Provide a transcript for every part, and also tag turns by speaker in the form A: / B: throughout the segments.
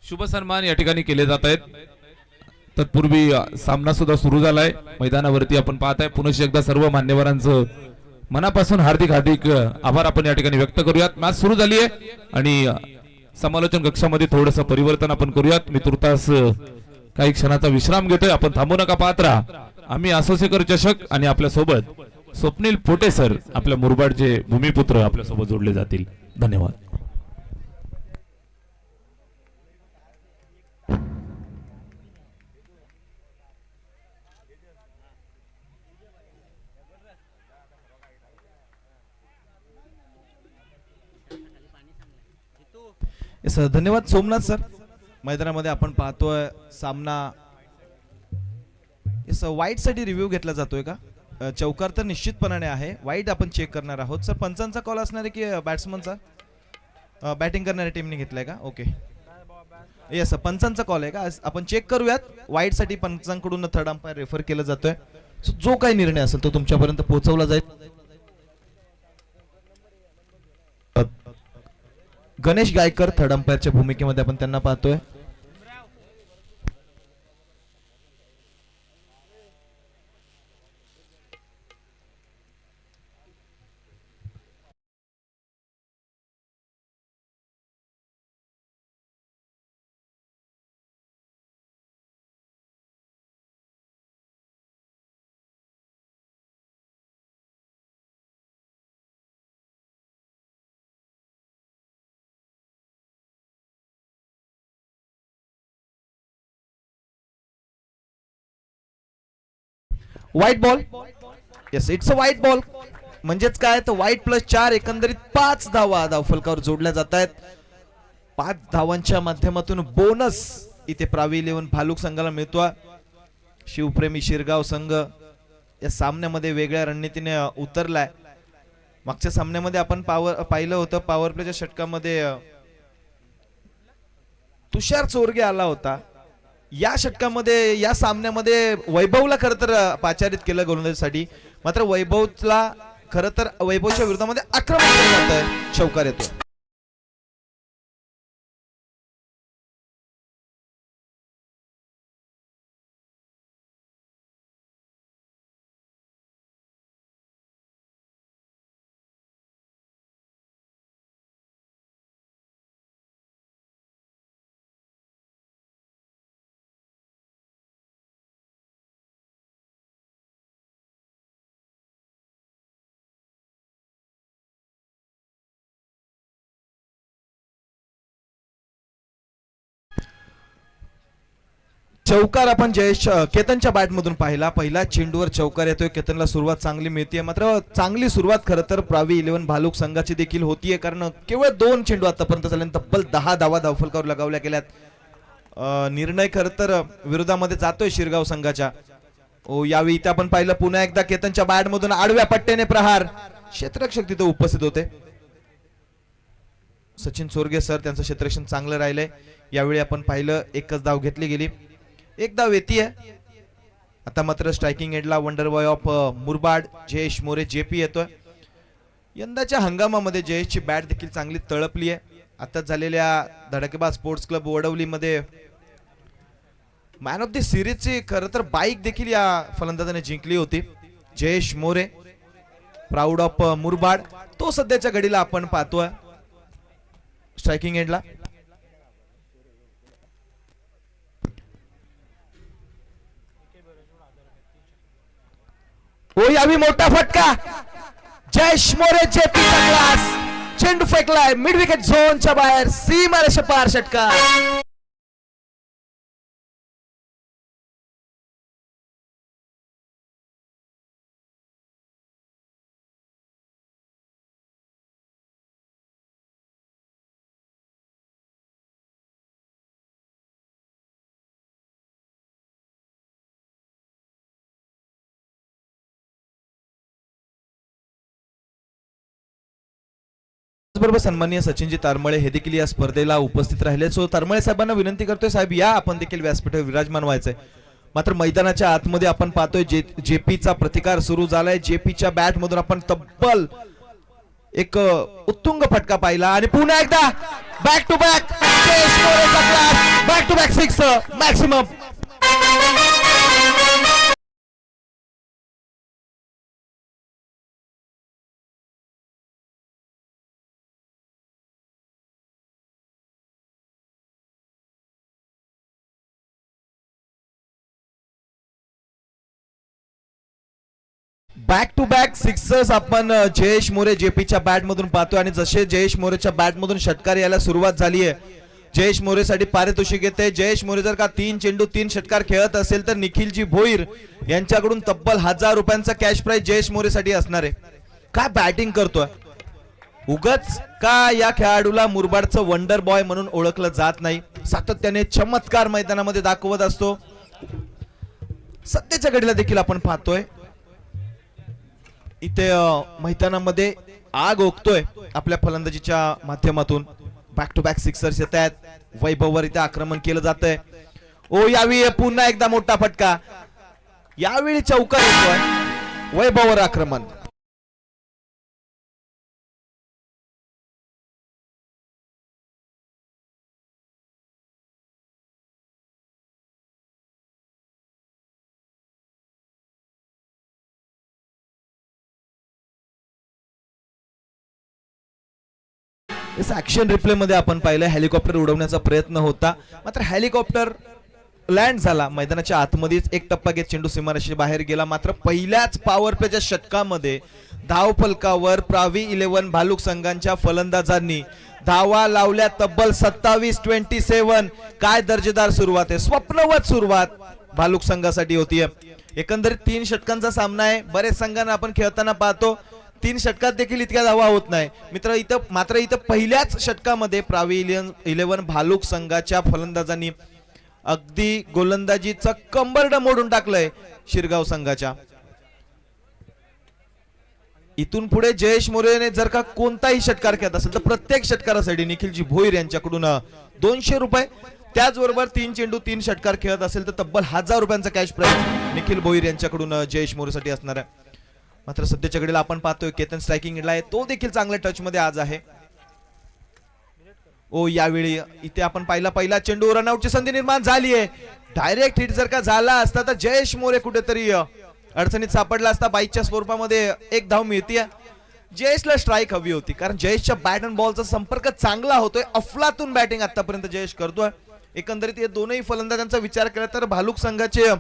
A: शुभ सन्मान या ठिकाणी केले जात आहेत। तत्पूर्वी सामना सुद्धा सुरू झालाय। मैदानावरती आपण पाहताय पुन्हा एकदा सर्व मान्यवरांचं मनापासून हार्दिक हार्दिक आभार आपण या ठिकाणी व्यक्त करूयात। मॅच सुरू झाली आहे आणि समालोचन कक्षामध्ये थोडंसं परिवर्तन आपण करूयात। मी तुर्तास काही क्षणाचा विश्राम घेतोय, आपण थांबू नका, पाहत राहा। आम्ही असोसेकर चषक आणि आपल्या सोबत स्वप्नील पोटे सर आपल्या मुरबाडचे भूमिपुत्र आपल्या सोबत जोडले जातील। धन्यवाद।
B: धन्यवाद सोमनाथ सर। मैदानामध्ये आपण पाहतोय सामना वाईट साठी रिव्ह्यू घेतला जातोय का? चौकार तर निश्चितपणाने आहे, वाईट आपण चेक करणार आहोत सर। पंचांचा कॉल असणार आहे की बॅट्समनचा? बॅटिंग करणाऱ्या टीमने घेतलाय का? ओके येस, पंचांचा कॉल आहे का? आपण चेक करूयात। वाईट साठी पंचांकडून थर्ड अंपायर रेफर केला जातोय। जो काही निर्णय असेल तो तुमच्यापर्यंत पोहोचवला जाईल। गणेश गायकर थर्ड अंपायरच्या भूमिकेमध्ये आपण त्यांना पाहतोय। White ball, yes it's a white ball. म्हणजेच काय तर व्हाईट प्लस 4 एकंदरीत 5 धावा धावफलकावर जोडल्या जात आहेत। 5 धावांच्या माध्यमातून बोनस इथे प्रावी 11 भालुक संघाला मिळतो। शिवप्रेमी शिरगाव संघ या सामन्यामध्ये वेगळ्या रणनीतीने उतरलाय। मागच्या सामन्यामध्ये आपण पाहिलं होतं पॉवर प्लेच्या षटकामध्ये तुषार चोरगे आला होता। या षटकामध्ये या सामन्यामध्ये वैभवला खरं तर पाचारित केलं गोलंदाजीसाठी, मात्र वैभवला खरं तर वैभवच्या विरोधामध्ये आक्रमण केलं जातंय, चौकार येतो। चौकार आपण जयेश केतनच्या बॅट मधून पाहिला। पहिला चेंडूवर चौकार येतोय, केतनला सुरुवात चांगली मिळते, मात्र चांगली सुरुवात खरं तर प्रावी 11 भालुक संघाची देखील होतीये, कारण केवळ 2 चेंडू आतापर्यंत झाले, तब्बल 10 धावा धावफलकावर लगावल्या गेल्यात। निर्णय खरं तर विरोधामध्ये जातोय शिरगाव संघाच्या। यावेळी इथे आपण पाहिलं पुन्हा एकदा केतनच्या बॅट मधून आडव्या पट्ट्याने प्रहार, क्षेत्ररक्षक तिथे उपस्थित होते सचिन चोरगे सर, त्यांचं क्षेत्ररक्षण चांगलं राहिलंय। यावेळी आपण पाहिलं एकच धाव घेतली गेली, एक धाव येते। आता मात्र स्ट्रायकिंग एंडला wonder boy of Murbad Jayesh More JP येतोय। यंदाच्या हंगामामध्ये जयेशची बॅट देखील चांगली तळपली आहे। आता झालेल्या धडकेबाज स्पोर्ट्स क्लब वडवलीमध्ये मॅन ऑफ द सिरीजची खरं तर बाईक देखील या फलंदाजाने जिंकली होती, जयेश मोरे प्राऊड ऑफ मुरबाड। तो सध्याच्या घडीला आपण पाहतोय स्ट्रायकिंग एंडला। यावी मोठा फटका, जयेश मोरे जेपीचा क्लास, चेंडू फेकलाय मिड विकेट झोनच्या बाहेर, सीमारेषे पार षटकार। बरोबर सन्माननीय सचिनजी तारमळे हे देखील या स्पर्धेला उपस्थित राहिले। सो तारमळे साहेबांना विनंती करतोय, साहेब या आपण देखील व्यासपीठावर विराजमान व्हायचंय। मात्र मैदानाच्या आतमध्ये आपण पाहतोय जेपीचा प्रतिकार सुरू झालाय। जेपीच्या बॅट मधून आपण तब्बल एक उत्तुंग फटका पाहिला आणि पुन्हा एकदा बॅक टू बॅक जयेश मोरेचा class, back to back six maximum. Back to back sixers आपण जयेश मोरे जेपीच्या बॅट मधून पाहतोय आणि जसे जयेश मोरेच्या बॅट मधून षटकार यायला सुरुवात झाली आहे, जयेश मोरेसाठी पारितोषिक येते. जयेश मोरे जर का 3 चेंडू 3 षटकार खेळत असेल तर निखिलजी भोईर यांच्याकडून तब्बल 1000 रुपयांचा कॅश प्राइज जयेश मोरेसाठी असणार आहे. काय बॅटिंग करतोय, उगच का या खेळाडूला मुरबाडचं वंडर बॉय म्हणून ओळखलं जात नाही. सातत्याने चमत्कार मैदानामध्ये दाखवत असतो. सध्याच्या घडीला देखील आपण पाहतोय इथे मैदानामध्ये आग ओकतोय आपल्या फलंदाजीच्या माध्यमातून. बॅक टू बॅक सिक्सर्स येत आहेत, वैभववर इथे आक्रमण केलं जात आहे. ओ यावेळी पुन्हा एकदा मोठा फटका, यावेळी चौकार येतोय, वैभववर आक्रमण. ऍक्शन रिप्ले मध्ये आपण पाहिलं हेलिकॉप्टर उडवण्याचा प्रयत्न होता, मात्र हेलिकॉप्टर लँड झाला मैदानाच्या आतमध्येच. एक टप्पा घेत चेंडू सीमारेषे बाहेर गेला. मात्र पहिल्याच पॉवर प्लेच्या षटकामध्ये धाव फलकावर प्रावी 11 भालुक संघांच्या फलंदाजांनी धावा लावल्या तब्बल 27-27. काय दर्जेदार सुरुवात आहे, स्वप्नवत सुरुवात भालुक संघासाठी होतीये. एकंदरीत 3 षटकांचा सामना आहे. बरेच संघांना आपण खेळताना पाहतो 3 षटकात देखील इतक्या धावा होत नाही मित्र. इथं पहिल्याच षटकामध्ये प्रावी 11 भालुक संघाच्या फलंदाजांनी अगदी गोलंदाजीचं कंबरड मोडून टाकलंय शिरगाव संघाच्या. इथून पुढे जयेश मोरेने जर का कोणताही षटकार खेळत असेल तर प्रत्येक षटकारासाठी निखिलजी भोईर यांच्याकडून 200 रुपये, त्याचबरोबर 3 चेंडू 3 षटकार खेळत असेल तर तब्बल 1000 रुपयांचा कॅश प्राइज निखिल भोईर यांच्याकडून जयेश मोरेसाठी असणार आहे. मात्र सध्याच्या घडीला आपण पाहतोय केतन स्ट्रायकिंग आहे, तो देखील चांगल्या टच मध्ये आज आहे. ओ यावेळी इथे आपण पहिला चेंडू रनआउटची संधी निर्माण झाली आहे. डायरेक्ट हिट जर का झाला असता तर जयेश मोरे कुठेतरी अडचणीत सापडला असता. बाईकच्या स्वरूपामध्ये एक धाव मिळतीये. जयेशला स्ट्राईक हवी होती कारण जयेशच्या बॅट अँड बॉलचा संपर्क चांगला होतोय. अफलातून बॅटिंग आतापर्यंत जयेश करतोय. एकंदरीत हे दोनही फलंदाजांचा विचार केला तर भालुक संघाचे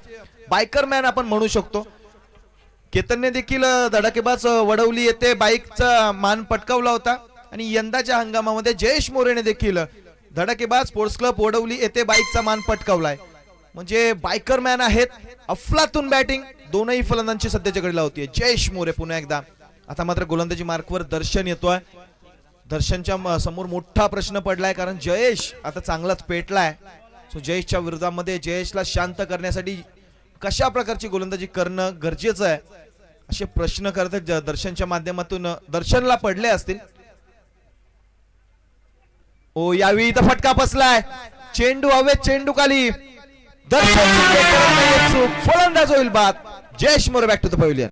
B: बायकर मॅन आपण म्हणू शकतो. केतनने देखील धडाकेबाज वडवली येते बाईकचा मान पटकावला होता आणि यंदाच्या हंगामामध्ये जयेश मोरेने देखील धडाकेबाज स्पोर्ट्स क्लब वडवली येते बाईकचा मान पटकावलाय. म्हणजे बायकर मॅन आहेत. अफलातून बॅटिंग दोनही फलंदाजांची सध्याच्या घडीला होतीये. जयेश मोरे पुन्हा एकदा. आता मात्र गोलंदाजी मार्कवर दर्शन येतोय. दर्शनच्या समोर मोठा प्रश्न पडलाय कारण जयेश आता चांगलाच पेटलाय. सो जयेशच्या विरोधामध्ये जयेशला शांत करण्यासाठी कशा प्रकारची गोलंदाजी करणं गरजेचं आहे असे प्रश्न करत दर्शनच्या माध्यमातून दर्शनला पडले असतील. ओ यावेळी इथं फटका बसलाय, चेंडू हवेत, चेंडू खाली. दर्शन फलंदाज होईल बाद. Jayesh More back to the pavilion.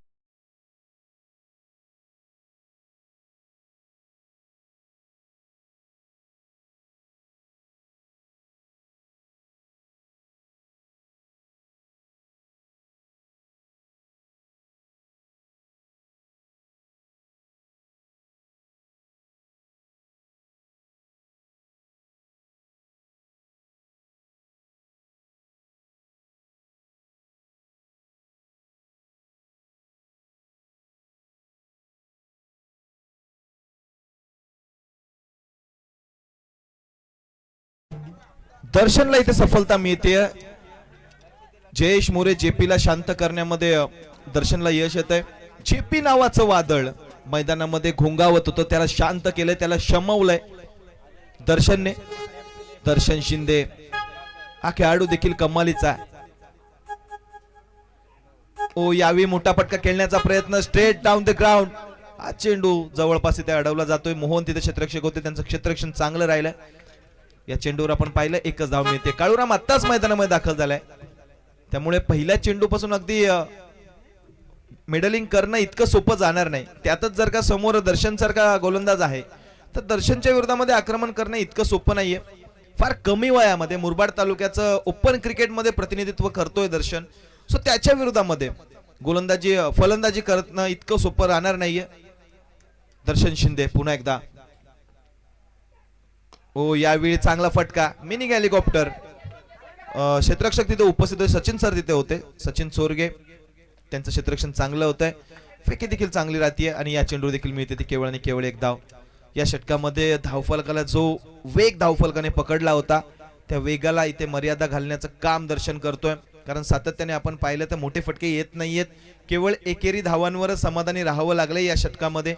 B: दर्शनला इथे सफलता मिळते. जयेश मोरे जेपीला शांत करण्यामध्ये दर्शनला यश येत आहे. जेपी नावाचं वादळ मैदानामध्ये घोंगावत होतं, त्याला शांत केलंय, त्याला शमवलंय दर्शनने. दर्शन शिंदे हा खेळाडू देखील कमालीचा आहे. ओ यावेळी मोठा फटका खेळण्याचा प्रयत्न, स्ट्रेट डाऊन द ग्राउंड. हा चेंडू जवळपास इथे अडवला जातोय. मोहन तिथे क्षेत्ररक्षक होते, त्यांचं क्षेत्ररक्षण चांगलं राहिलंय. या चेंडूवर आपण पाहिलं एकच धाव मिळते. काळूराम आत्ताच मैदानामध्ये दाखल झालाय, त्यामुळे पहिल्या चेंडू पासून अगदी मेडलिंग करणं इतकं सोपं जाणार नाही. त्यातच जर का समोर दर्शन सारखा गोलंदाज आहे तर दर्शनच्या विरोधामध्ये आक्रमण करणं इतकं सोपं नाहीये. फार कमी वयामध्ये मुरबाड तालुक्याचं ओपन क्रिकेटमध्ये प्रतिनिधित्व करतोय दर्शन. सो त्याच्या विरोधामध्ये गोलंदाजी फलंदाजी करणं इतकं सोपं राहणार नाहीये. दर्शन शिंदे पुन्हा एकदा. ओ यावेळी चांगला फटका, मिनी हेलिकॉप्टर. क्षेत्ररक्षक तिथे उपस्थित होते, सचिन सर तिथे होते, सचिन चोरगे. त्यांचं क्षेत्ररक्षण चांगलं होतंय, फेकी देखील चांगली राहतीये आणि या चेंडू देखील मिळते ती केवळ आणि केवळ एक धाव. या षटकामध्ये धावफलकाला जो वेग धावफलकाने पकडला होता त्या वेगाला इथे मर्यादा घालण्याचं काम दर्शन करतोय. कारण सातत्याने आपण पाहिलं तर मोठे फटके येत नाहीयेत, केवळ एकेरी धावांवर समाधानी राहावं लागलंय या षटकामध्ये.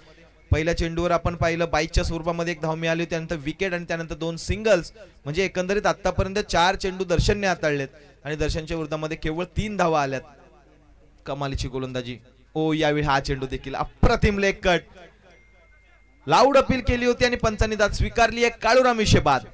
B: पहिल्या चेंडूवर आपण पाहिलं 22च्या स्वरूपामध्ये एक धाव मिळाली, त्यानंतर विकेट आणि त्यानंतर 2 सिंगल्स. म्हणजे एकंदरीत आतापर्यंत 4 चेंडू दर्शनने हाताळलेत आणि दर्शनच्या विरोधामध्ये केवळ 3 धावा आल्यात. कमालीची गोलंदाजी. ओ यावेळी हा चेंडू देखील अप्रतिम लेग कट. लाऊड अपील केली होती आणि पंचांनी दाद स्वीकारली आहे. काळूराम विषय बाद.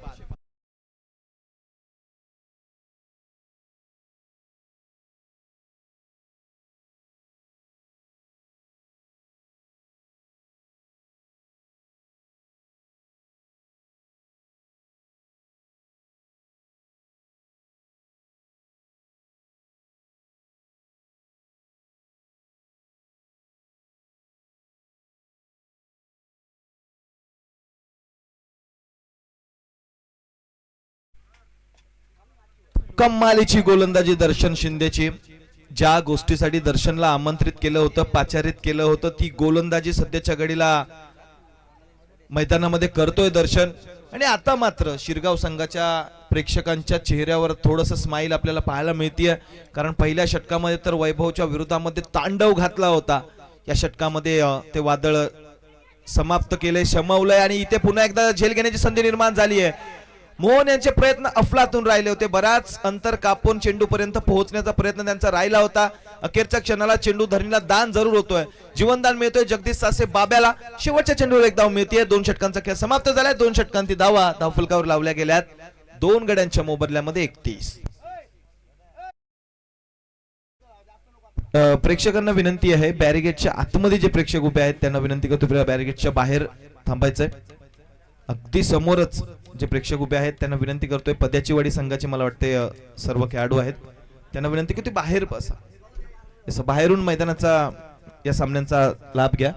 B: कमालीची गोलंदाजी दर्शन शिंदेची. ज्या गोष्टीसाठी दर्शनला आमंत्रित केलं होतं, पाचारित केलं होतं, ती गोलंदाजी सध्याच्या घडीला मैदानामध्ये करतोय दर्शन. आणि आता मात्र शिरगाव संघाच्या प्रेक्षकांच्या चेहऱ्यावर थोडस स्माइल आपल्याला पाहायला मिळतीये. कारण पहिल्या षटकामध्ये तर वैभवच्या विरोधामध्ये तांडव घातला होता. या षटकामध्ये ते वादळ समाप्त केले, शमवलंय आणि इथे पुन्हा एकदा झेल घेण्याची संधी निर्माण झाली आहे. मोहन यांचे प्रयत्न अफलातून राहिले होते. बराच अंतर कापून चेंडू पर्यंत पोहोचण्याचा प्रयत्न त्यांचा राहिला होता. अखेरच्या क्षणाला चेंडू धरणीला दान जरूर होतोय, जीवनदान मिळतोय जगदीश सासे बाब्याला. शेवटच्या चेंडूवर एक धाव मिळते. 2 षटकांचा खेळ समाप्त झालाय. 2 षटकांती धावा धावफलकावर लावल्या गेल्यात. 2 गड्यांच्या मोबदल्यामध्ये 31. प्रेक्षकांना विनंती आहे, बॅरिगेटच्या आतमध्ये जे प्रेक्षक उभे आहेत त्यांना विनंती करतो बॅरिगेटच्या बाहेर थांबायचंय. अगदी समोरच जे प्रेक्षक उभे आहेत त्यांना विनंती करतोय, पद्याची वाडी संघाचे मला वाटते सर्व खेळाडू आहेत, त्यांना विनंती करतोय बाहेर बसा. असं बाहेरून मैदानाचा या सामन्यांचा लाभ घ्या.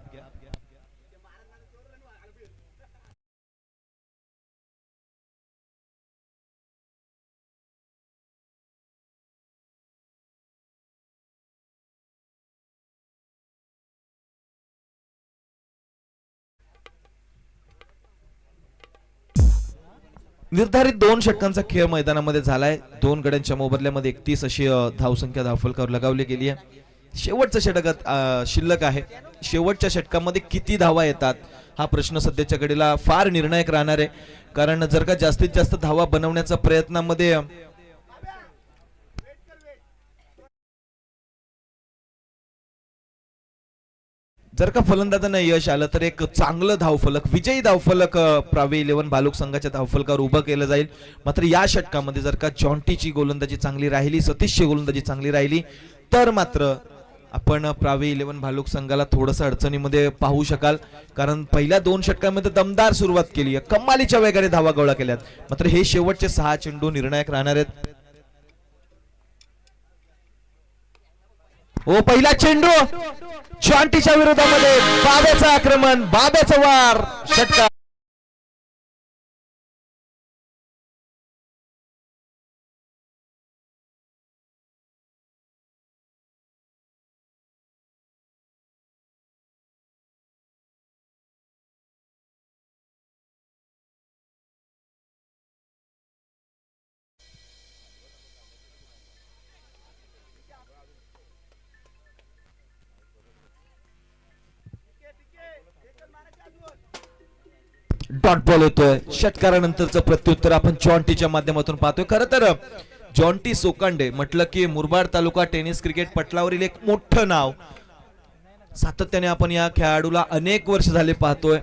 B: निर्धारित 2 षटकांचा खेळ मैदानामध्ये झालाय. 2 गड्यांच्या मोबदल्यामध्ये 31 अशी धावसंख्या धावफलकावर लगावली गेली आहे. शेवटचं षटक शिल्लक आहे. शेवटच्या षटकामध्ये किती धावा येतात हा प्रश्न सध्याच्या घडीला फार निर्णायक राहणार आहे. कारण जर का जास्तीत जास्त धावा बनवण्याच्या प्रयत्नामध्ये जर का फलंदाजांना यश आलं तर एक चांगलं धावफलक, विजयी धावफलक प्रावी 11 भालुक संघाच्या धावफलकावर उभं केलं जाईल. मात्र या षटकामध्ये जर का जॉन्टीची गोलंदाजी चांगली राहिली, सतीशची गोलंदाजी चांगली राहिली तर मात्र आपण प्रावी 11 भालुक संघाला थोडंसं अडचणीमध्ये पाहू शकाल. कारण पहिल्या 2 षटकांमध्ये दमदार सुरुवात केली आहे, कमालीच्या वेगाने धावा गोळा केल्यात. मात्र हे शेवटचे 6 चेंडू निर्णायक राहणार आहेत. ओ पहिला चेंडू जॉन्टीच्या विरोधामध्ये, बाब्याचं आक्रमण, बाब्याचा वार, षटकार. डॉट बॉल येतोय. षटकारानंतरचं प्रत्युत्तर आपण जॉन्टीच्या माध्यमातून पाहतोय. खरं तर जॉन्टी सोकांडे म्हटलं की मुरबाड तालुका टेनिस क्रिकेट पटलावरील एक मोठं नाव. सातत्याने आपण या खेळाडूला अनेक वर्ष झाले पाहतोय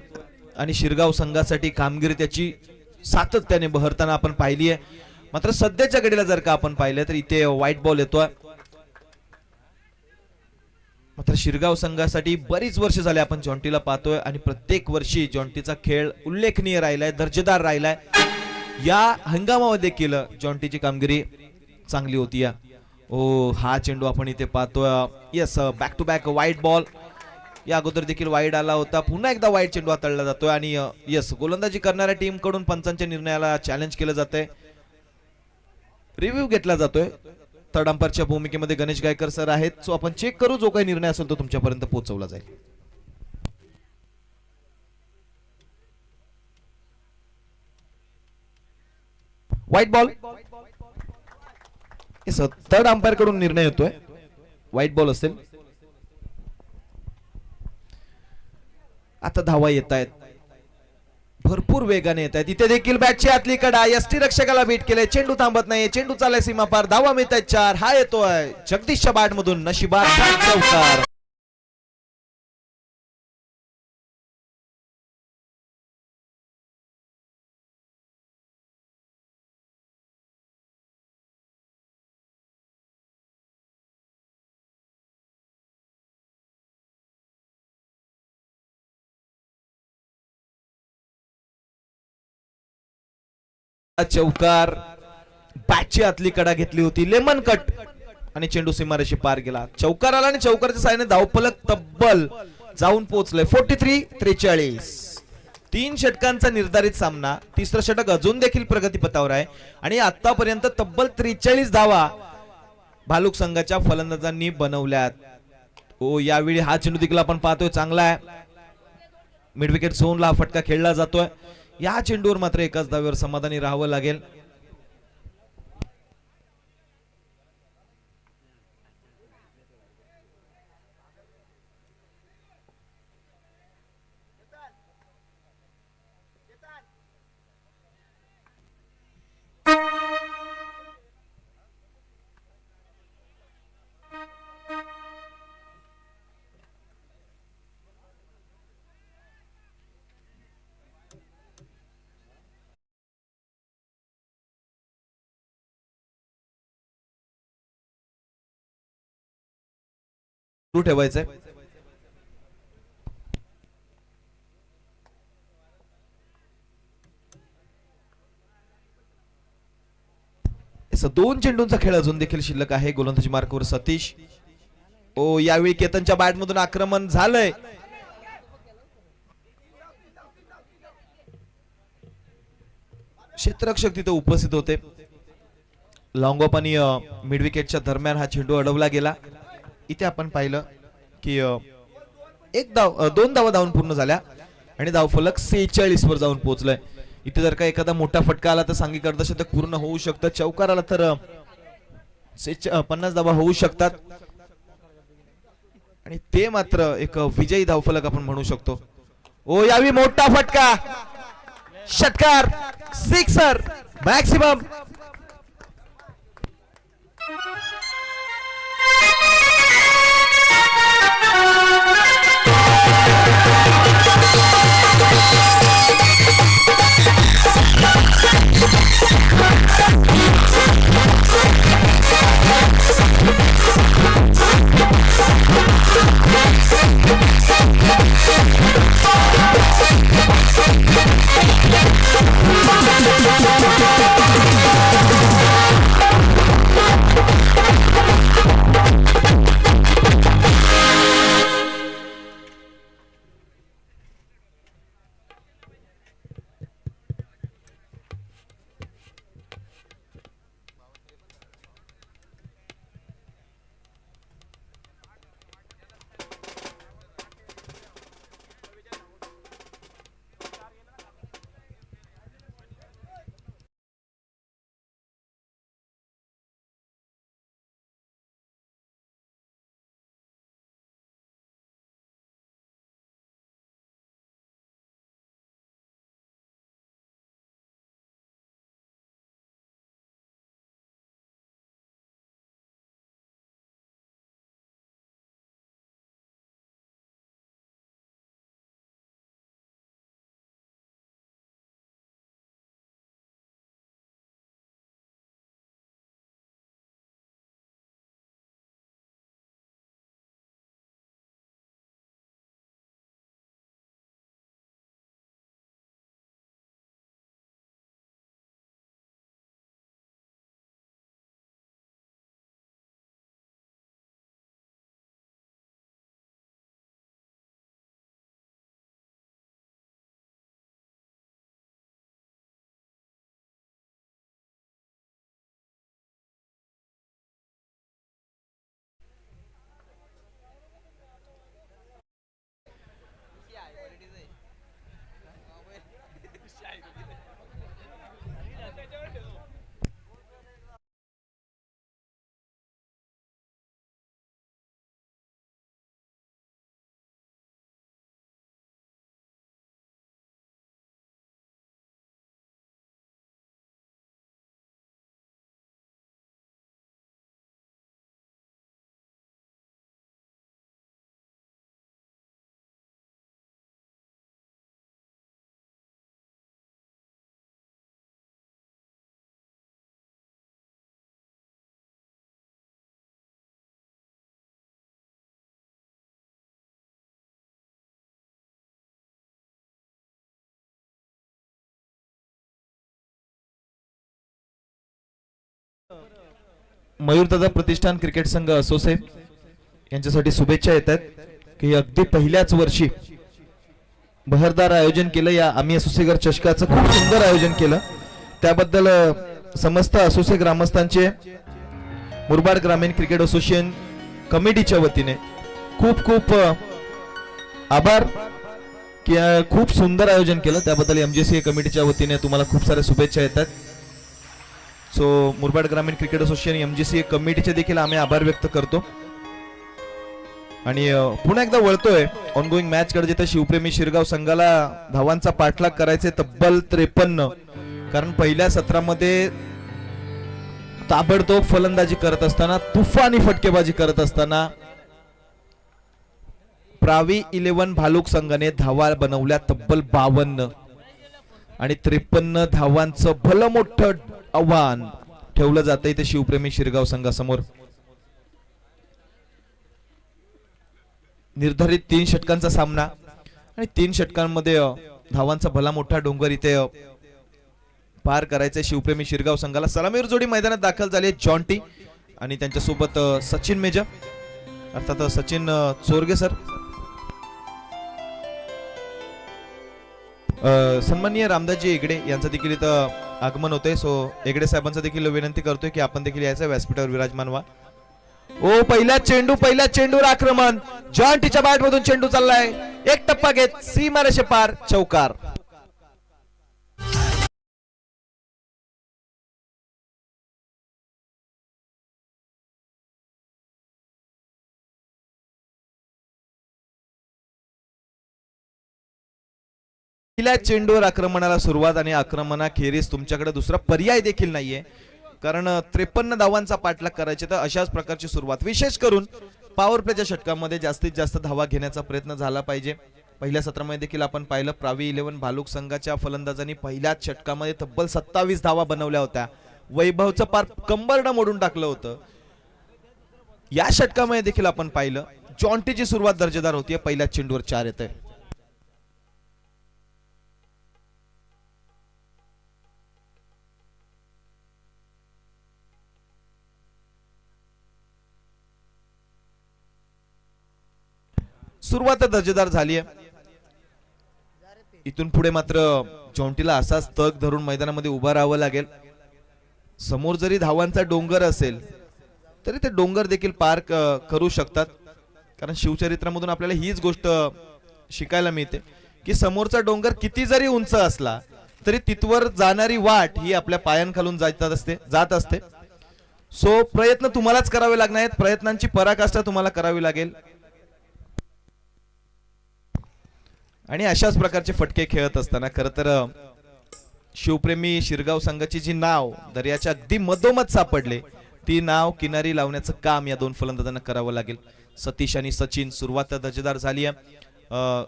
B: आणि शिरगाव संघासाठी कामगिरी त्याची सातत्याने बहरताना आपण पाहिली आहे. मात्र सध्याच्या घडीला जर का आपण पाहिलं तर इथे व्हाईट बॉल येतोय. मात्र शिरगाव संघासाठी बरीच वर्ष झाले आपण जॉन्टीला पाहतोय आणि प्रत्येक वर्षी जॉन्टीचा खेळ उल्लेखनीय राहिलाय, दर्जेदार राहिलाय. या हंगामामध्ये देखील जॉन्टीची कामगिरी चांगली होती. हा चेंडू आपण इथे पाहतोय. Yes, back to back wide ball. या अगोदर देखील वाईड आला होता, पुन्हा एकदा वाईड चेंडू हाताळला जातोय आणि यस, गोलंदाजी करणाऱ्या टीम कडून पंचांच्या निर्णयाला चॅलेंज केलं जातंय, रिव्ह्यू घेतला जातोय. थर्ड अंपायरच्या भूमिकेमध्ये गणेश गायकर सर आहेत. सो आपण चेक करू, जो काही निर्णय असेल तो तुमच्यापर्यंत पोहोचवला जाईल. White ball. थर्ड अंपायर कडून निर्णय येतोय, व्हाईट बॉल असेल. आता धावा येत आहेत, भरपूर वेगाने येत आहेत. इथे देखील बॅटची आतली कडा, यष्टी रक्षकाला बीट केले. चेंडू थांबत नाही, चेंडू चाललाय सीमा पार. धावा मिळत आहेत 4. हा येतोय जगदीशच्या बॅट मधून, नशिबात चौकार. चौकार, बॅटची आतली कडा घेतली होती, लेमन कट आणि चेंडू सीमारेषी पार गेला. चौकार आला आणि चौकारच्या साहाय्याने धावफलक तब्बल जाऊन पोहोचले 43-43. 3 षटकांचा निर्धारित सामना. तिसरं षटक अजून देखील प्रगतीपथावर आहे आणि आतापर्यंत तब्बल 43 धावा भालुक संघाच्या फलंदाजांनी बनवल्यात. यावेळी हा चेंडू देखील आपण पाहतोय, चांगला आहे. मिड विकेट झोनला हा फटका खेळला जातोय. या चेंडूवर मात्र एकाच धावेवर समाधानी राहावं लागेल. ठेवायचंय. दोन चेंडूंचा खेळ अजून देखील शिल्लक आहे. गोलंदाजी मार्कवर सतीश. यावेळी केतनच्या बॅट मधून आक्रमण झालंय. क्षेत्ररक्षक तिथे उपस्थित होते. लॉंग ऑफ आणि मिड विकेटच्या दरम्यान हा चेंडू अडवला गेला. इथे आपण पाहिलं की 2 धावा धावून पूर्ण झाल्या आणि धावफलक 46 वर जाऊन पोहोचलंय. इथे जर का एखादा मोठा फटका आला तर सांघिक अर्धशतक पूर्ण होऊ शकतं. चौकार आला तर 50 धावा होऊ शकतात आणि ते मात्र एक विजयी धावफलक आपण म्हणू शकतो. यावेळी मोठा फटका, षटकार, सिक्सर, मॅक्सिमम. मयूरदादा प्रतिष्ठान क्रिकेट संघ असोसे यांच्यासाठी शुभेच्छा येतात की अगदी पहिल्याच वर्षी बहरदार आयोजन केलं. या आम्ही असोसेगर चषकाचं खूप सुंदर आयोजन केलं. त्याबद्दल समस्त असोसे ग्रामस्थांचे मुरबाड ग्रामीण क्रिकेट असोसिएशन कमिटीच्या वतीने खूप खूप आभार की खूप सुंदर आयोजन केलं. त्याबद्दल एमजीसी कमिटीच्या वतीने तुम्हाला खूप साऱ्या शुभेच्छा येतात. सो मुरबाड ग्रामीण क्रिकेट असोसिएशन एमजीसी कमिटीचे देखील आम्ही आभार व्यक्त करतो. आणि पुन्हा एकदा वळतोय ऑनगोईंग मॅच कडे, जिथे शिवप्रेमी शिरगाव संघाला धावांचा पाठलाग करायचे तब्बल 53. कारण पहिल्या सत्रामध्ये ताबडतोब फलंदाजी करत असताना, तुफानी फटकेबाजी करत असताना प्रावी 11 भालुक संघाने धावा बनवल्या तब्बल 52 आणि 53 धावांचं भलं मोठं आव्हान ठेवलं जातं इथे शिवप्रेमी शिरगाव संघासमोर. निर्धारित 3 षटकांचा सामना आणि 3 षटकांमध्ये धावांचा भला मोठा डोंगर इथे पार करायचे शिवप्रेमी शिरगाव संघाला. सलामीवर जोडी मैदानात दाखल झाली जॉन्टी आणि त्यांच्यासोबत सचिन मेजर, अर्थात सचिन चोरगे सर. सन्माननीय रामदासजी हेगडे यांचं देखील इथं आगमन होतंय. सो हेगडे साहेबांचं देखील विनंती करतोय की आपण देखील यायचं व्यासपीठावर विराजमान व्हा. ओ पहिल्या चेंडूवर आक्रमण, जॉन्टीच्या बॅट मधून चेंडू चाललाय, एक टप्पा घेत सीमारेषे पार, चौकार. पहिल्या चेंडूवर आक्रमणाला सुरुवात आणि आक्रमणाखेरीज तुमच्याकडे दुसरा पर्याय देखील नाहीये. कारण 53 धावांचा पाठलाग करायचे तर अशाच प्रकारची सुरुवात, विशेष करून पॉवर प्लेच्या षटकामध्ये जास्तीत जास्त धावा घेण्याचा प्रयत्न झाला पाहिजे. पहिल्या सत्रामध्ये देखील आपण पाहिलं प्रावी 11 भालुक संघाच्या फलंदाजांनी पहिल्याच षटकामध्ये तब्बल 27 धावा बनवल्या होत्या. वैभवचं पार कंबरडं मोडून टाकलं होतं. या षटकामध्ये देखील आपण पाहिलं जॉन्टीची सुरुवात दर्जेदार होतीये. पहिल्याच चेंडूवर 4 येतंय. सुरुवात दर्जेदार झाली आहे. इथून पुढे मात्र जॉन्टीला असाच तग धरून मैदानामध्ये उभा राहावं लागेल. समोर जरी धावांचा डोंगर असेल तरी ते डोंगर देखील पार करू शकतात. कारण शिवचरित्रामधून आपल्याला हीच गोष्ट शिकायला मिळते की समोरचा डोंगर किती जरी उंच असला तरी तिथवर जाणारी वाट ही आपल्या पायांखालून जात असते. सो प्रयत्न तुम्हालाच करावे लागणार आहेत. प्रयत्नांची पराकाष्ठा तुम्हाला करावी लागेल आणि अशाच प्रकारचे फटके खेळत असताना खर तर शिवप्रेमी शिरगाव संघाची जी नाव दर्याच्या अगदी मधोमध सापडले, ती नाव किनारी लावण्याचं काम या 2 फलंदाजांना करावं लागेल. सतीश आणि सचिन. सुरुवात दर्जेदार झाली आहे.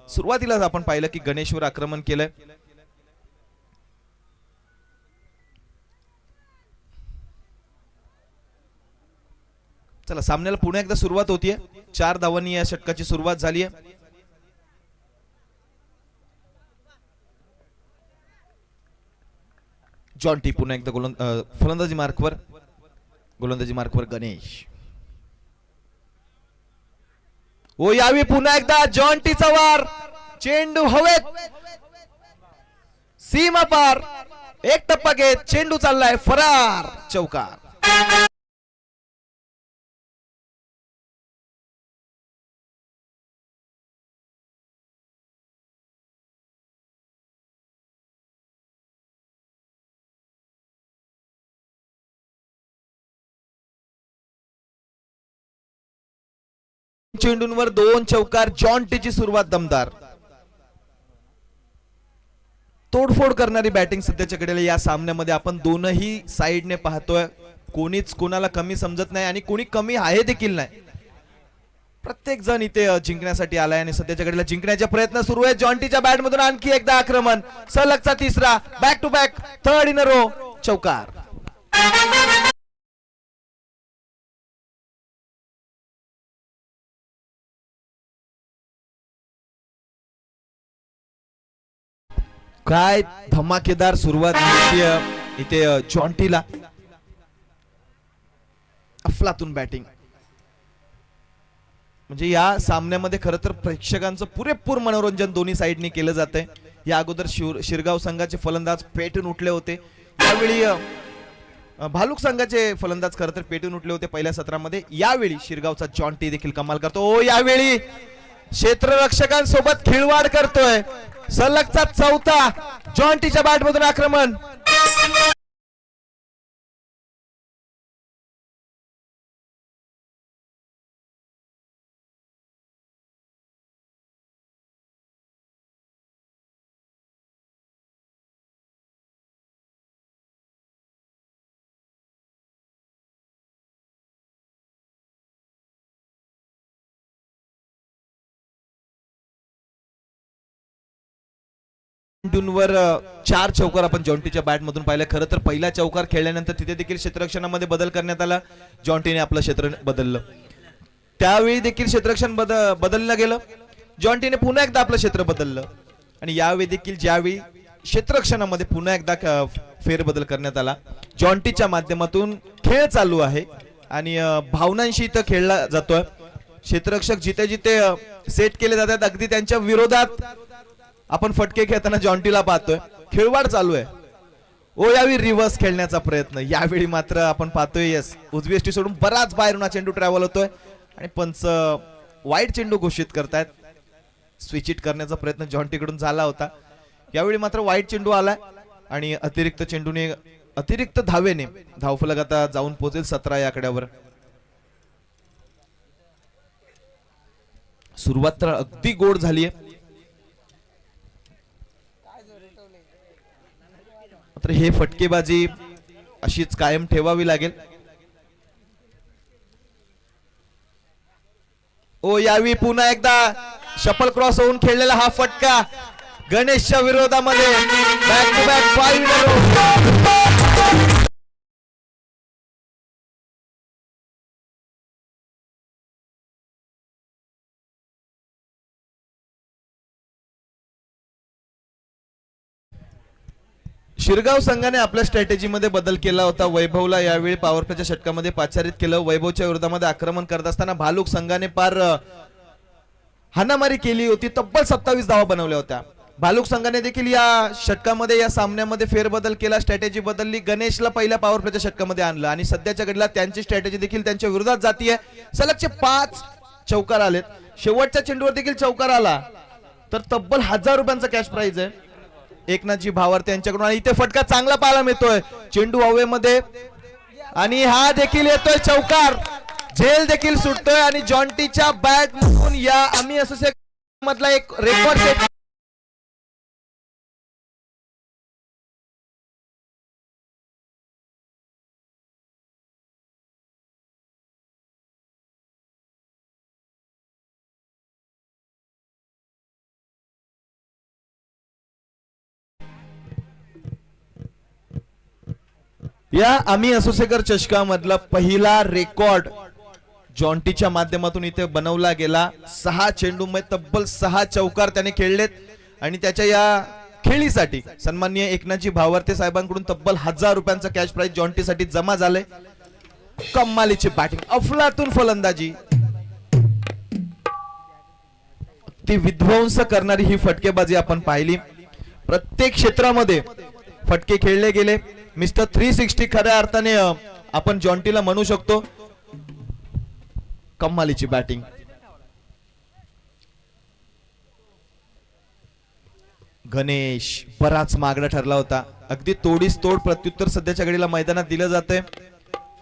B: सुरुवातीलाच आपण पाहिलं की गणेशवर आक्रमण केलंय. चला सामन्याला पुन्हा एकदा सुरुवात होतीये. 4 धावांनी या षटकाची सुरुवात झाली आहे. जॉन्टी पुन्हा एकदा फलंदाजी मार्कवर, गोलंदाजी मार्कवर गणेश. ओ यावी पुन्हा एकदा जॉन्टीचा वार, चेंडू हवेत, सीमा पार, एक टप्पा घेत चेंडू चाललाय फरार, चौकार. चेंडूंवर 2 चौकार. जॉन्टीची सुरुवात दमदार. तोडफोड करणारी बॅटिंग सध्याच्या घडीला या सामन्यामध्ये आपण दोनही साइडने पाहतोय. कोणीच कोणाला कमी समजत नाही आणि कोणी कमी आहे देखील नाही. प्रत्येक जण इथे जिंकण्यासाठी आलाय आणि सध्याच्या घडीला जिंकण्याचे प्रयत्न सुरू आहेत. जॉन्टीच्या बॅट मधून आणखी एकदा आक्रमण, सलगचा तिसरा, back to back, third in a row, चौकार. काय धमाकेदार सुरुवात इथे जॉन्टीला. अफलातून बॅटिंग. म्हणजे या सामन्यामध्ये खरं तर प्रेक्षकांचं पुरेपूर मनोरंजन दोन्ही साइडनी केलं जातंय. या अगोदर शिरगाव संघाचे फलंदाज पेटून उठले होते. यावेळी भालुक संघाचे फलंदाज खरं तर पेटून उठले होते पहिल्या सत्रामध्ये. यावेळी शिरगावचा जॉन्टी देखील कमाल करतो. ओ यावेळी क्षेत्ररक्षकांसोबत खिळवाड करतोय. सलगचा चौथा जॉन्टीच्या बॅटमधून आक्रमण. वर 4 चौकार आपण जॉन्टीच्या बॅट मधून पाहिलं. खरं तर पहिला चौकार खेळल्यानंतर तिथे देखील क्षेत्ररक्षणामध्ये बदल करण्यात आला. जॉन्टीने आपलं क्षेत्र बदललं. त्यावेळी देखील क्षेत्ररक्षण बदललं गेलं. जॉन्टीने पुन्हा एकदा आपलं क्षेत्र बदललं आणि यावेळी देखील ज्यावेळी क्षेत्ररक्षणामध्ये पुन्हा एकदा फेरबदल करण्यात आला. जॉन्टीच्या माध्यमातून खेळ चालू आहे आणि भावनांशी इथं खेळला जातोय. क्षेत्ररक्षक जिथे जिथे सेट केले जातात अगदी त्यांच्या विरोधात आपण फटके खेळताना जॉन्टीला पाहतोय. खेळवाड चालू आहे. ओ यावेळी रिव्हर्स खेळण्याचा प्रयत्न. यावेळी मात्र आपण पाहतोय यस उजवी एसटी सोडून बराच बाहेरून हा चेंडू ट्रॅव्हल होतोय आणि पंच वाईट चेंडू घोषित करतायत. स्विच इट करण्याचा प्रयत्न जॉन्टीकडून झाला होता. यावेळी मात्र वाईट चेंडू आलाय आणि अतिरिक्त चेंडूने अतिरिक्त धावेने धावफलक आता जाऊन पोहोचेल 17 या आकड्यावर. सुरुवात तर अगदी गोड झालीय. मात्र हे फटकेबाजी अशीच कायम ठेवावी लागेल. ओ यावेळी पुन्हा एकदा शफल क्रॉस होऊन खेळलेला हा फटका गणेशच्या विरोधामध्ये. Back to back 5 in a row. Shirgaon संघाने आपल्या स्ट्रॅटेजीमध्ये बदल केला होता. वैभवला यावेळी पॉवर प्लेच्या षटकामध्ये पाचारित केलं. वैभवच्या विरोधामध्ये आक्रमण करत असताना भालुक संघाने पार हाणामारी केली होती. तब्बल 27 धावा बनवल्या होत्या. भालुक संघाने देखील या षटकामध्ये या सामन्यामध्ये फेरबदल केला. स्ट्रॅटेजी बदलली. गणेशला पहिल्या पॉवर प्लेच्या षटकामध्ये आणलं आणि सध्याच्या घडीला त्यांची स्ट्रॅटेजी देखील त्यांच्या विरोधात जातीये. सलगचे 5 चौकार आलेत. शेवटच्या चेंडूवर देखील चौकार आला तर तब्बल 1000 रुपयांचा कॅश प्राइज आहे एकनाथजी भावार्थी यांच्याकडून. आणि इथे फटका चांगला पाहायला मिळतोय. चेंडू हवेमध्ये आणि हा देखील येतोय चौकार. झेल देखील सुटतोय आणि जॉन्टीच्या बॅट मधून या आम्ही असोसिएशन मधला एक रेकॉर्ड सेट. या आम्ही असोसिएकर चषकामधला पहिला रेकॉर्ड जॉन्टीच्या माध्यमातून इथे बनवला गेला. 6 चेंडूमध्ये तब्बल 6 चौकार त्याने खेळलेत आणि त्याच्या या खेळीसाठी सन्माननीय एकनाथजी भावार्थी साहेबांकडून तब्बल 1000 रुपयांचा कॅश प्राइज जॉन्टीसाठी जमा झाले. कमालीची बॅटिंग, अफलातून फलंदाजी, ती विध्वंस करणारी ही फटकेबाजी आपण पाहिली. प्रत्येक क्षेत्रामध्ये फटके खेळले गेले. मिस्टर 360 खऱ्या अर्थाने आपण जॉन्टीला म्हणू शकतो. कमालीची बॅटिंग. गणेश बराच मागडा ठरला होता. अगदी तोडीस तोड प्रत्युत्तर सध्याच्या घडीला मैदानात दिलं जातंय.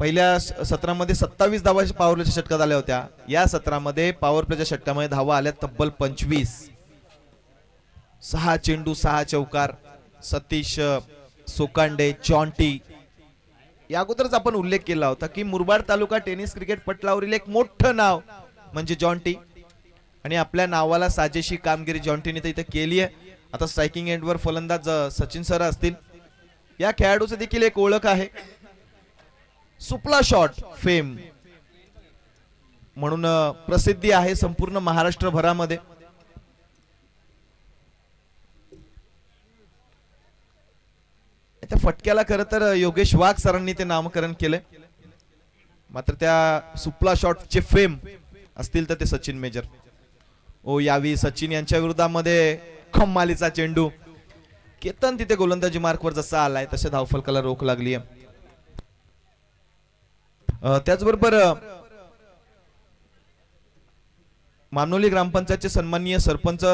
B: पहिल्या सत्रामध्ये 27 धावा पॉवर प्लेच्या षटकात आल्या होत्या. या सत्रामध्ये पॉवर प्लेच्या षटकामध्ये धावा आल्या तब्बल 25. 6 चेंडू 6 चौकार. सतीश सोकांडे, जॉन्टी, या अगोदरच आपण उल्लेख केला होता की मुरबाड तालुका टेनिस क्रिकेट पटलावरील एक मोठं नाव म्हणजे जॉन्टी आणि आपल्या नावाला साजेशी कामगिरी जॉन्टीने इथे केली आहे. आता स्ट्रायकिंग एंडवर फलंदाज सचिन सर असतील. या खेळाडूची देखील एक ओळख आहे, सुपला शॉट फेम म्हणून प्रसिद्धी आहे संपूर्ण महाराष्ट्रभरामध्ये. त्या फटक्याला खरं तर योगेश वाघ सरांनी ते नामकरण केलंय. मात्र त्या सुपला शॉटचे फेम असतील तर ते सचिन मेजर. ओ यावी सचिन यांच्या विरोधामध्ये कमालीचा चेंडू. केतन तिथे गोलंदाजी मार्कवर जसा आलाय तसे धावफलकाला रोख लागली. त्याचबरोबर मामनोली ग्रामपंचायतचे सन्माननीय सरपंच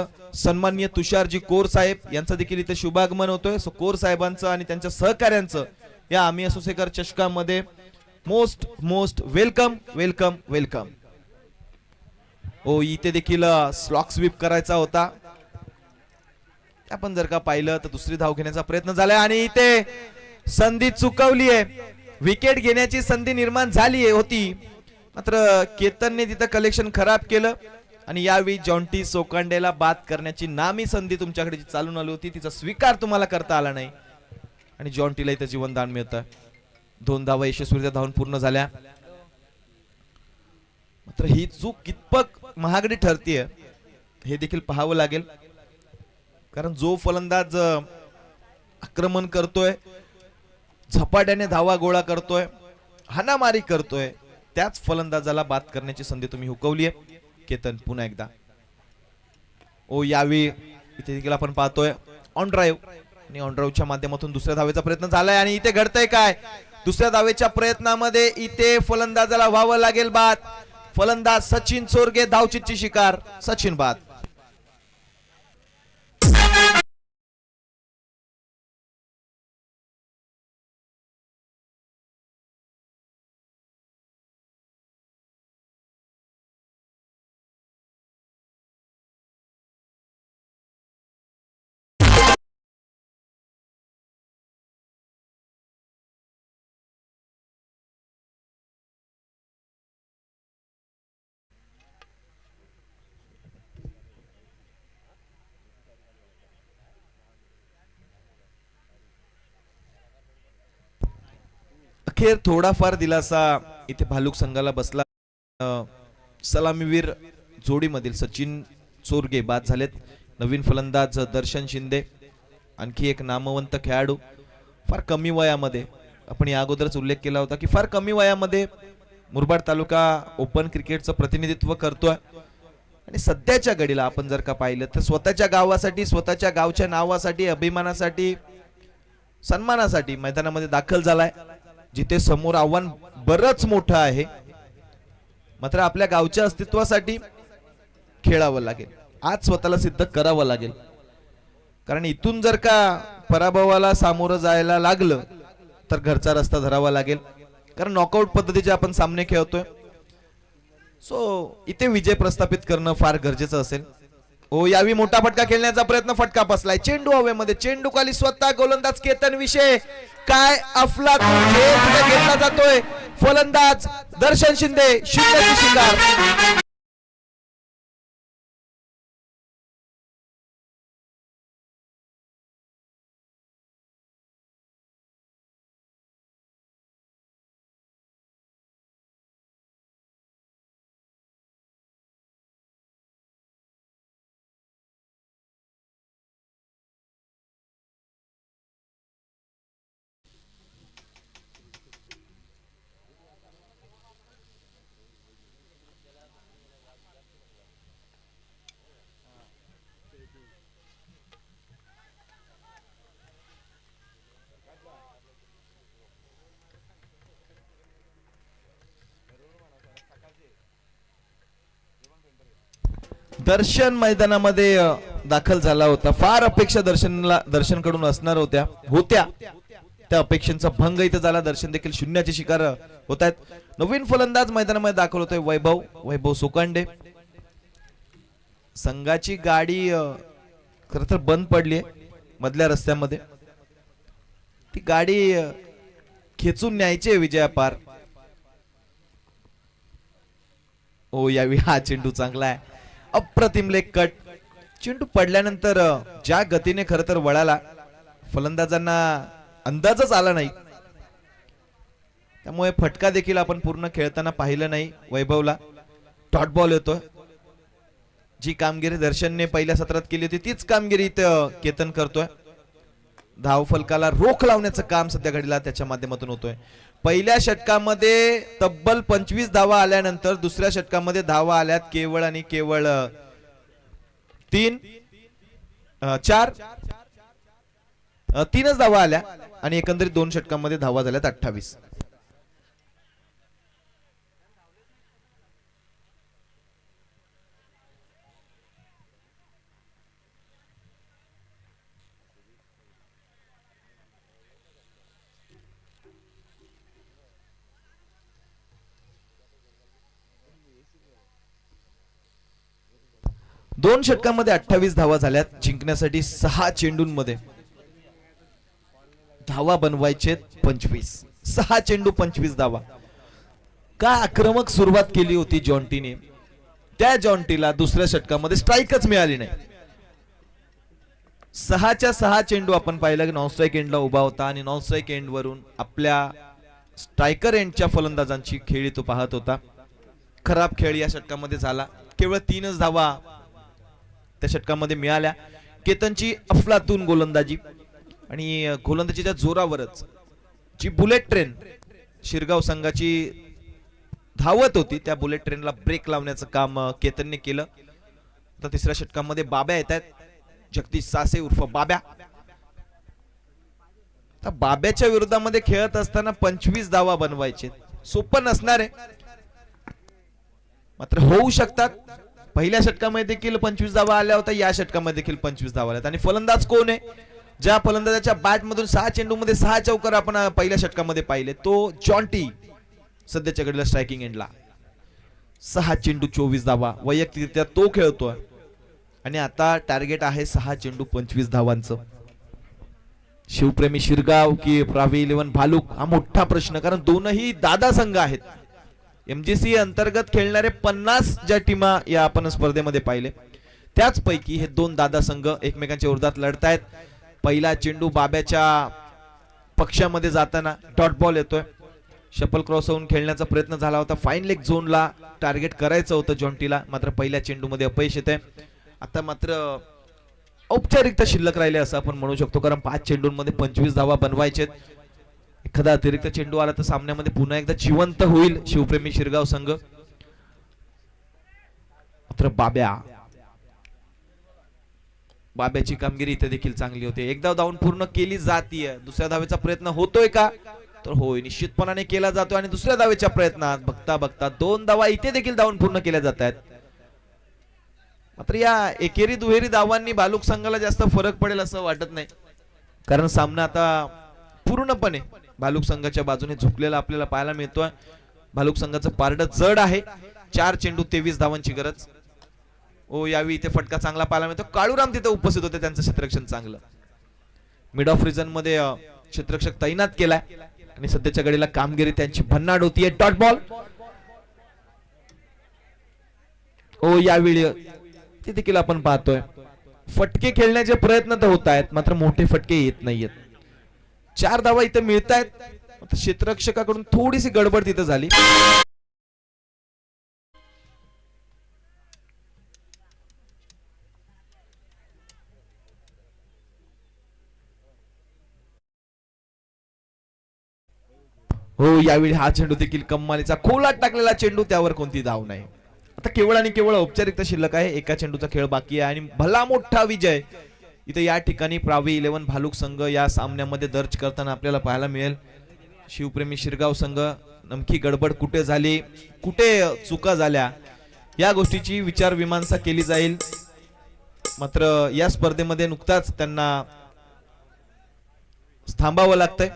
B: सन्माननीय तुषारजी कोर साहेब यांचं देखील इथे शुभागमन होतोय. सो कोर साहेबांचं आणि त्यांच्या सहकार्यांचं या आम्ही असोसेकर चषकामध्ये most most welcome welcome welcome. ओ इथे देखील स्लॉक स्वीप करायचा होता. आपण जर का पाहिलं तर दुसरी धाव घेण्याचा प्रयत्न झालाय आणि इथे संधी चुकवली आहे. विकेट घेण्याची संधी निर्माण झाली होती मात्र केतनने तिथं कलेक्शन खराब केलं आणि यावेळी जॉन्टी सोकांडेला बाद करण्याची नामी संधी तुमच्याकडे जी चालून आली होती तिचा स्वीकार तुम्हाला करता आला नाही आणि जॉन्टीला इथं जीवनदान मिळतं. 2 धावा यशस्वीरित्या धावून पूर्ण झाल्या. मात्र ही चूक कितपत महागडी ठरतीये हे देखील पाहावं लागेल. कारण जो फलंदाज आक्रमण करतोय, झपाट्याने धावा गोळा करतोय, हाणामारी करतोय, त्याच फलंदाजाला बाद करण्याची संधी तुम्ही हुकवली आहे. केतन पुन्हा एकदा. ओ यावी इथे देखील आपण पाहतोय ऑन ड्राईव्ह आणि ऑन ड्राईव्हच्या माध्यमातून दुसऱ्या धावेचा प्रयत्न झालाय आणि इथे घडतंय काय. दुसऱ्या धावेच्या प्रयत्नामध्ये इथे फलंदाजाला व्हावं लागेल बाद. फलंदाज सचिन चोरगे धावचीतची शिकार. सचिन बाद. अखेर थोडाफार दिलासा इथे भालुक संघाला बसला. सलामीवीर जोडीमधील सचिन चोरगे बाद झालेत. नवीन फलंदाज दर्शन शिंदे आणखी एक नामवंत खेळाडू. फार कमी वयामध्ये आपण या अगोदरच उल्लेख केला होता की फार कमी वयामध्ये मुरबाड तालुका ओपन क्रिकेटचं प्रतिनिधित्व करतोय आणि सध्याच्या घडीला आपण जर का पाहिलं तर स्वतःच्या गावासाठी, स्वतःच्या गावच्या नावासाठी, अभिमानासाठी, सन्मानासाठी मैदानामध्ये दाखल झालाय. जिथे समोर आव्हान बरच मोठं आहे मात्र आपल्या गावच्या अस्तित्वासाठी खेळावं लागेल. आज स्वतःला सिद्ध करावं लागेल. कारण इथून जर का पराभवाला सामोरं जायला लागलं तर घरचा रस्ता धरावा लागेल. कारण नॉकआउट पद्धतीचे आपण सामने खेळतोय. सो इथे विजय प्रस्थापित करणं फार गरजेचं असेल. ओ यावी मोठा फटका खेळण्याचा प्रयत्न. फटका बसलाय. चेंडू हवेमध्ये. चेंडू खाली. स्वतः गोलंदाज केतन विषय. काय अफलातून खेळ तिथे घेतला जातोय. फलंदाज दर्शन शिंदे शून्याची शिकार. दर्शन मैदानामध्ये दाखल झाला होता. फार अपेक्षा दर्शन कडून असणार होत्या त्या अपेक्षांचा भंग इथे झाला. दर्शन देखील शून्याची शिकार होत आहेत. नवीन फलंदाज मैदानामध्ये दाखल होतोय वैभव सोकांडे. संघाची गाडी खर तर बंद पडली आहे मधल्या रस्त्यामध्ये. ती गाडी खेचून न्यायची विजया पार. ओ यावेळी हा चेंडू चांगला आहे. अप्रतिम लेग कट. चेंडू पडल्यानंतर ज्या गतीने खर तर वळाला फलंदाजांना अंदाजच आला नाही. त्यामुळे फटका देखील आपण पूर्ण खेळताना पाहिलं नाही. वैभवला डॉट बॉल येतोय. जी कामगिरी दर्शनने पहिल्या सत्रात केली होती तीच कामगिरी इथं केतन करतोय. धाव फलकाला रोख लावण्याचं काम सध्या घडीला त्याच्या माध्यमातून होतोय. पहिल्या षटकामध्ये तब्बल 25 धावा आल्यानंतर दुसऱ्या षटकामध्ये धावा आल्यात केवळ आणि केवळ 3च धावा आल्या आणि एकंदरीत 2 षटकांमध्ये धावा झाल्यात 28. दोन षटकांमध्ये 28 धावा झाल्यात. जिंकण्यासाठी 6 चेंडूंमध्ये धावा बनवायचे 25. 6 चेंडू 25 धावा. का आक्रमक सुरुवात केली होती जॉन्टीने. त्या जॉन्टीला दुसऱ्या षटकामध्ये स्ट्राईकच मिळाली नाही. 6च्या 6 चेंडू आपण पाहिलं की नॉन स्ट्राईक एंडला उभा होता आणि नॉन स्ट्राईक एंड वरून आपल्या स्ट्रायकर एंडच्या फलंदाजांची खेळी तो पाहत होता. खराब खेळ या षटकामध्ये झाला. केवळ 3च धावा त्या षटकामध्ये मिळाल्या. केतनची अफलातून गोलंदाजी आणि गोलंदाजीच्या जोरावरच जी बुलेट ट्रेन शिरगाव संघाची धावत होती त्या बुलेट ट्रेनला ब्रेक लावण्याचं काम केतनने केलं. तर तिसऱ्या षटकामध्ये बाब्या येत आहेत. जगदीश सासे उर्फ बाब्या. तर बाब्याच्या विरोधामध्ये खेळत असताना 25 धावा बनवायचे सोपं नसणार आहे. मात्र होऊ शकतात. पहिल्या षटकामध्ये देखील 25 धावा आल्या होत्या. या षटकामध्ये देखील 25 धावा आल्या. आणि फलंदाज कोण आहे. ज्या फलंदाजाच्या बॅट मधून 6 चेंडूमध्ये 6 चौकार आपण पहिल्या षटकामध्ये पाहिले तो जॉन्टी सध्याच्या घडीला स्ट्रायकिंग एंडला. 6 चेंडू 24 धावा वैयक्तिकरित्या तो खेळतोय. आणि आता टार्गेट आहे 6 चेंडू 25 धावांचं. शिवप्रेमी शिरगाव की प्रावी 11 भालूक हा मोठा प्रश्न. कारण दोनही दादा संघ आहेत. एमजीसी अंतर्गत खेळणारे 50 ज्या टीमा या आपण स्पर्धेमध्ये पाहिले त्याच पैकी हे 2 दादा संघ एकमेकांच्या विरोधात लढतायत. पहिला चेंडू बाब्याच्या पक्षामध्ये जाताना डॉट बॉल येतोय. शपल क्रॉस होऊन खेळण्याचा प्रयत्न झाला होता. फाईन लेग झोनला टार्गेट करायचं होतं जॉन्टीला. मात्र पहिल्या चेंडूमध्ये अपयश येते. आता मात्र औपचारिकता शिल्लक राहिले असं आपण म्हणू शकतो. कारण 5 चेंडूंमध्ये 25 धावा बनवायचे. एखादा अतिरिक्त चेंडू आला तर सामन्यामध्ये पुन्हा एकदा जिवंत होईल शिवप्रेमी शिरगाव संघ. मात्र बाब्याची कामगिरी इथे देखील चांगली होते. एकदा धावून पूर्ण केली जातीय. दुसऱ्या धावेचा प्रयत्न होतोय का तर होय निश्चितपणाने केला जातोय. आणि दुसऱ्या धावेच्या प्रयत्नात बघता बघता 2 धावा इथे देखील धावून पूर्ण केल्या जात आहेत. मात्र या एकेरी दुहेरी धावांनी भालूक संघाला जास्त फरक पडेल असं वाटत नाही. कारण सामना आता पूर्णपणे भालूक संघाच्या बाजूने झुकलेला आपल्याला पाहायला मिळतोय. भालूक संघाचं पारड जड आहे. 4 चेंडू 23 धावांची गरज. यावेळी इथे फटका चांगला पाहायला मिळतो. काळूराम तिथे उपस्थित होते. त्यांचं क्षेत्ररक्षण चांगलं. मिड ऑफ रिजन मध्ये क्षेत्ररक्षक तैनात केलाय आणि सध्याच्या घडीला कामगिरी त्यांची भन्नाट होतीये. Dot ball. यावेळी ते देखील आपण पाहतोय फटके खेळण्याचे प्रयत्न तर होत आहेत मात्र मोठे फटके येत नाहीयेत. 4 धावा इथे मिळत आहेत. क्षेत्ररक्षकाकडून थोडीशी गडबड तिथे झाली. यावेळी हा चेंडू देखील कमालीचा खोलात टाकलेला चेंडू. त्यावर कोणती धाव नाही. आता केवळ आणि केवळ औपचारिकता शिल्लक आहे. एका चेंडूचा खेळ बाकी आहे आणि भला मोठा विजय इथे या ठिकाणी प्रावी 11 भालूक संघ या सामन्यामध्ये दर्ज करताना आपल्याला पाहायला मिळेल. शिवप्रेमी शिरगाव संघ नमकी गडबड कुठे झाली कुठे चुका झाल्या या गोष्टीची विचार विमानसा केली जाईल. मात्र या स्पर्धेमध्ये नुकताच त्यांना थांबावं लागतंय.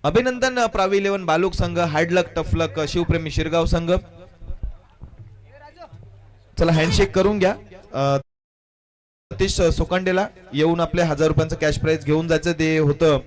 B: अभिनंदन प्रावी 11 भालूक संघ. हार्डलक टफलक शिवप्रेमी शिरगाव संघ. चला हँडशेक करून घ्या. सतीश सोकांडेला येऊन आपले 1000 रुपयांचं कॅश प्राइज घेऊन जायचं ते होतं.